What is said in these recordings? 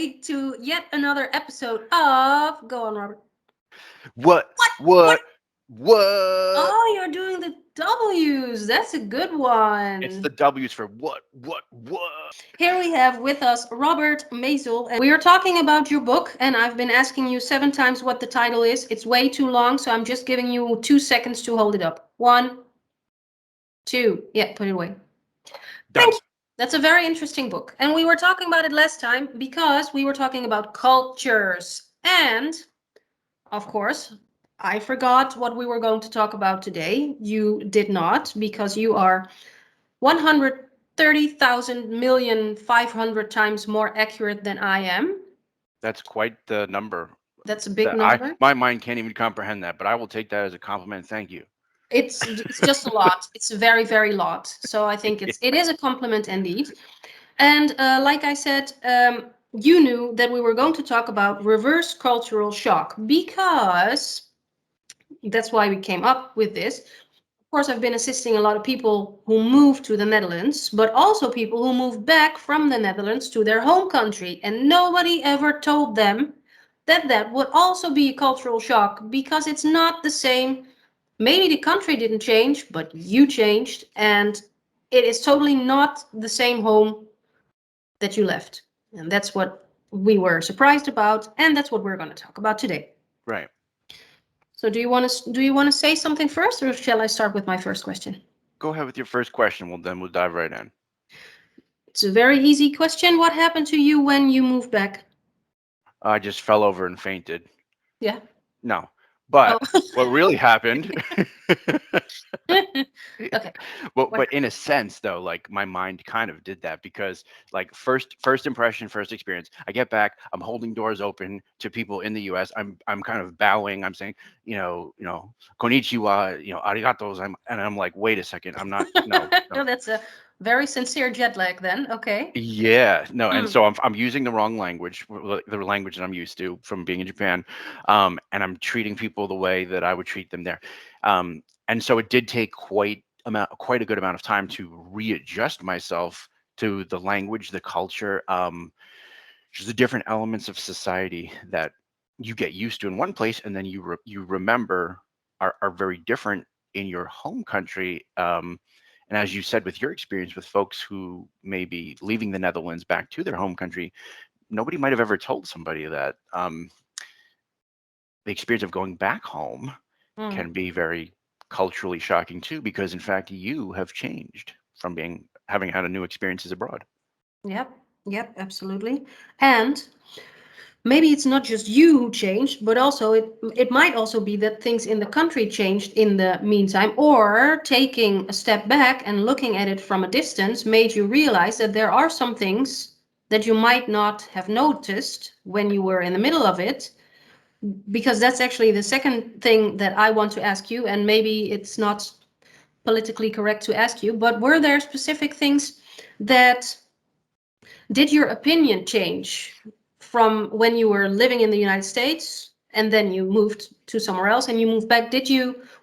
everybody, to yet another episode of Go on, Robert. What? What? What? What? What? Oh, you're doing the W's. That's a good It's one. the W's for what? What? Here we have with us Robert Maisel, and we are talking about your book. And I've been asking you 7 times what the title is. It's way too long, so I'm just giving you 2 seconds to hold it up. 1, 2. Yeah, put it away. Thank Done. you. That's a very interesting book. And we were talking about it last time because we were talking about cultures. And of course, I forgot what we were going to talk about today. You did not, because you are 130,000,500,000 times more accurate than I am. That's quite the number. That's a big That I number. my mind can't even comprehend that, but I will take that as a compliment. Thank you. It's just a lot. It's a very, very lot. So I think it is a compliment indeed. And like I said, you knew that we were going to talk about reverse cultural shock because that's why we came up with this. Of course, I've been assisting a lot of people who moved to the Netherlands, but also people who moved back from the Netherlands to their home country. And nobody ever told them that that would also be a cultural shock because it's not the same. Maybe the country didn't change, but you changed. And it is totally not the same home that you left. And that's what we were surprised about. And that's what we're going to talk about today. Right. So do you want to say something first, or shall I start with my first question? Go ahead with your first question. Well, then we'll dive right in. It's a very easy question. What happened to you when you moved back? I just fell over and fainted. Yeah. No, Oh. but what really happened? Okay. Well, What? but in a sense, though, like my mind kind of did that because, like, first impression, first experience. I get back, I'm holding doors open to people in the U.S. I'm kind of bowing. I'm saying, konnichiwa, arigatos. And I'm like, wait a second, I'm not. No, no. No, that's a very sincere jet lag then. Okay. Yeah, no, and Mm. so I'm using the wrong language, the language that I'm used to from being in Japan, and I'm treating people the way that I would treat them there, and so it did take quite a good amount of time to readjust myself to the language, the culture, just the different elements of society that you get used to in one place, and then you remember are very different in your home country. And as you said, with your experience with folks who may be leaving the Netherlands back to their home country, nobody might have ever told somebody that the experience of going back home Mm. can be very culturally shocking too, because in fact you have changed from having had a new experiences abroad. Yep. Yep. Absolutely. And maybe it's not just you who changed, but also it might also be that things in the country changed in the meantime, or taking a step back and looking at it from a distance made you realize that there are some things that you might not have noticed when you were in the middle of it. Because that's actually the second thing that I want to ask you, and maybe it's not politically correct to ask you, but were there specific things that did your opinion change from when you were living in the United States and then you moved to somewhere else and you moved back?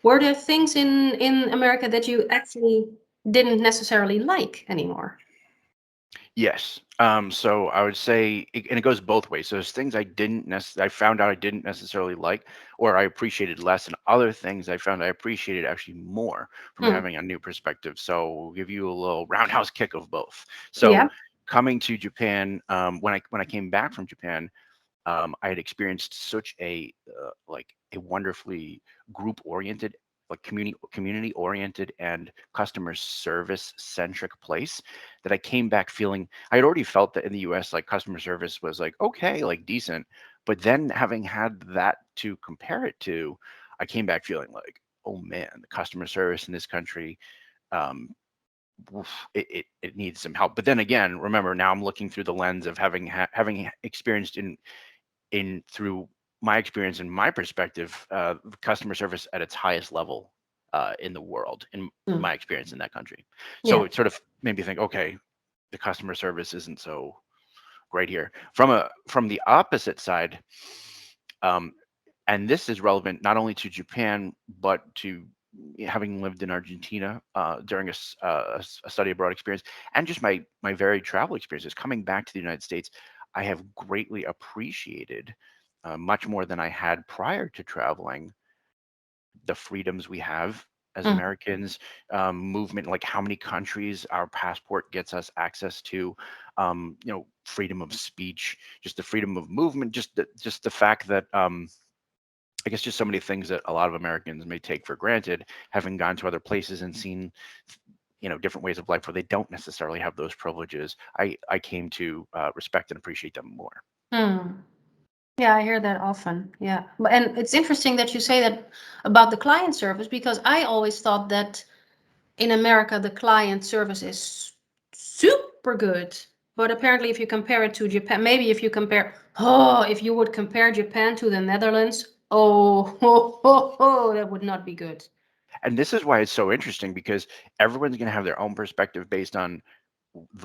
Were there things in America that you actually didn't necessarily like anymore? Yes. So I would say, and it goes both ways. So there's things I found out I didn't necessarily like, or I appreciated less, and other things I found I appreciated actually more from Hmm. having a new perspective. So we'll give you a little roundhouse kick of both. So Yeah. coming to Japan, when I came back from Japan, I had experienced such a wonderfully group oriented, like community oriented and customer service centric place that I came back feeling. I had already felt that in the US, like customer service was like okay, like decent, but then having had that to compare it to, I came back feeling like, oh man, the customer service in this country, um, it needs some help. But then again, remember, now I'm looking through the lens of having experienced in through my experience and my perspective, customer service at its highest level in the world, in Hmm. my experience in that country. So Yeah. it sort of made me think, okay, the customer service isn't so great here. From the opposite side, um, and this is relevant not only to Japan but to having lived in Argentina during a study abroad experience, and just my varied travel experiences coming back to the United States. I have greatly appreciated, much more than I had prior to traveling, the freedoms we have as Mm. Americans, movement, like how many countries our passport gets us access to, freedom of speech, just the freedom of movement, just the fact that, I guess just so many things that a lot of Americans may take for granted, having gone to other places and seen, different ways of life where they don't necessarily have those privileges. I came to respect and appreciate them more. Mm. Yeah, I hear that often. Yeah. And it's interesting that you say that about the client service, because I always thought that in America the client service is super good. But apparently if you compare it to Japan, maybe if you would compare Japan to the Netherlands, that would not be good. And this is why it's so interesting, because everyone's going to have their own perspective based on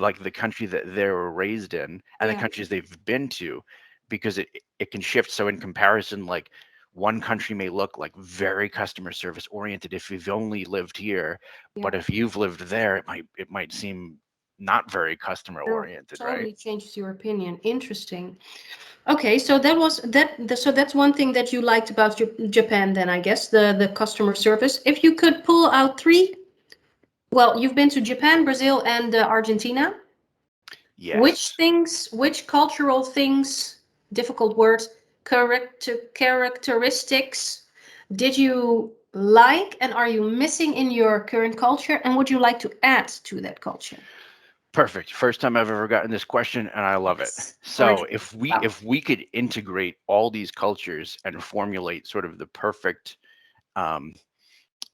like the country that they were raised in and the Yeah. countries they've been to, because it can shift. So in comparison, like one country may look like very customer service oriented if you've only lived here, Yeah. but if you've lived there, it might seem not very customer Sure. oriented, right? Totally changes your opinion. Interesting. Okay, so so that's one thing that you liked about Japan then, I guess, the customer service. If you could pull out three, well, you've been to Japan, Brazil, and Argentina. Which Yes. things, which cultural things, difficult words, characteristics did you like and are you missing in your current culture, and would you like to add to that culture? Perfect. First time I've ever gotten this question, and I love it. Yes. So Original. if we could integrate all these cultures and formulate sort of um,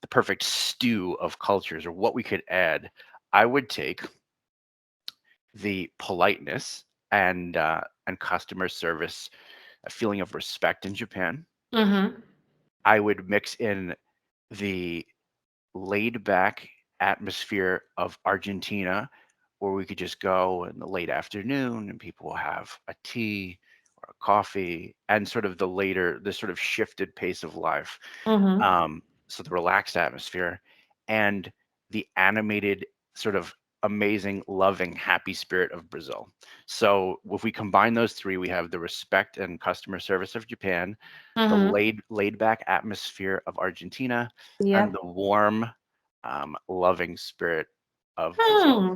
the perfect stew of cultures, or what we could add, I would take the politeness and customer service, a feeling of respect in Japan. Mm-hmm. I would mix in the laid back atmosphere of Argentina, where we could just go in the late afternoon and people will have a tea or a coffee, and sort of the sort of shifted pace of life. Mm-hmm. So the relaxed atmosphere and the animated, sort of amazing, loving, happy spirit of Brazil. So if we combine those three, we have the respect and customer service of Japan, the Mm-hmm. laid back atmosphere of Argentina, and Yep. the warm, loving spirit of Brazil. Hmm.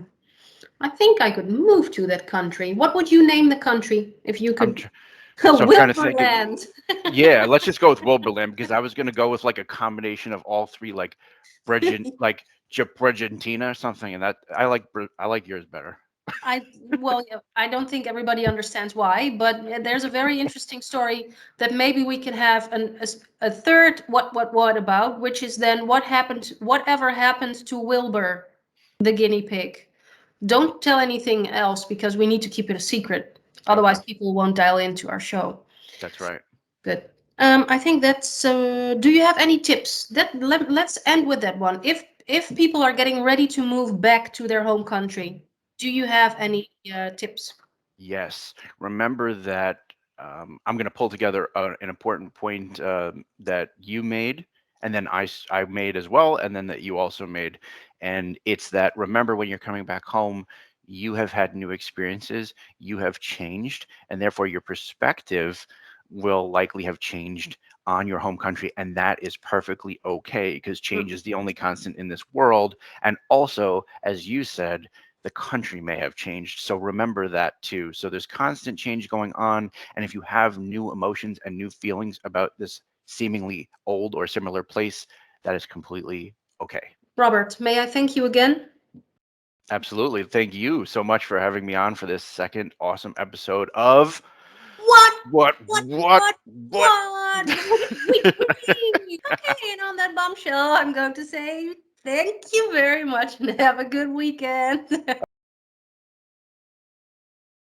I think I could move to that country. What would you name the country if you I'm could? tr- so I'm trying to think of, Wilderland. yeah, let's just go with Wilberland, because I was gonna go with like a combination of all three, like like Argentina or something, and that I like yours better. Well, yeah, I don't think everybody understands why, but there's a very interesting story that maybe we can have a third what about, which is then whatever happened to Wilbur, the guinea pig. Don't tell anything else because we need to keep it a secret. Okay, Otherwise, people won't dial into our show. that's right. Good. I think that's. Do you have any tips? Let's end with that one. If people are getting ready to move back to their home country, do you have any tips? Yes. Remember that, I'm going to pull together an important point that you made, and then I made as well, and then that you also made. And it's that, remember, when you're coming back home, you have had new experiences, you have changed, and therefore your perspective will likely have changed on your home country. And that is perfectly okay, because change is the only constant in this world. And also, as you said, the country may have changed. So remember that too. So there's constant change going on. And if you have new emotions and new feelings about this seemingly old or similar place, that is completely okay. Robert, may I thank you again? Absolutely. Thank you so much for having me on for this second awesome episode of What? What, What? What, What? What? What? Wee. Okay, and on that bombshell, I'm going to say thank you very much and have a good weekend.